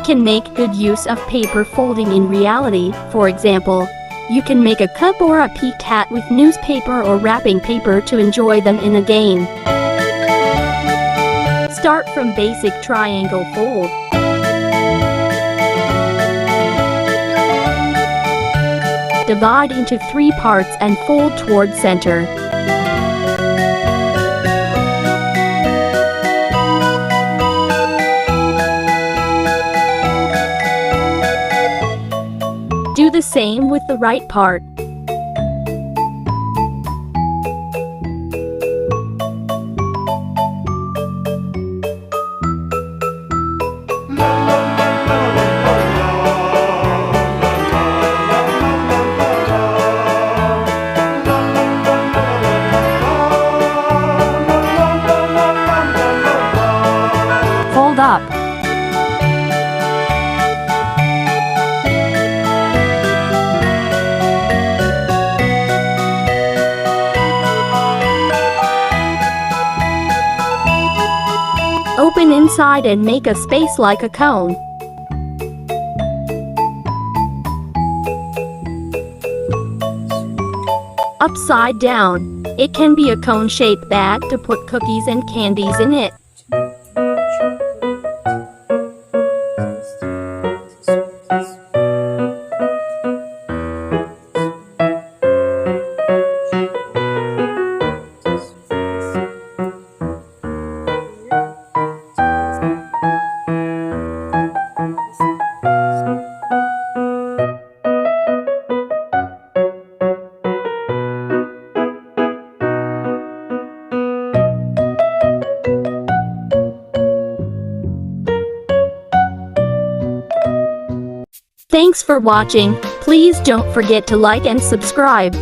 can make good use of paper folding in reality. For example, you can make a cup or a peaked hat with newspaper or wrapping paper to enjoy them in a game. Start from basic triangle fold. Divide into 3 parts and fold toward center. Do the same with the right part. Fold up. Open inside and make a space like a cone. Upside down. It can be a cone-shaped bag to put cookies and candies in it. Thanks for watching. Please don't forget to like and subscribe.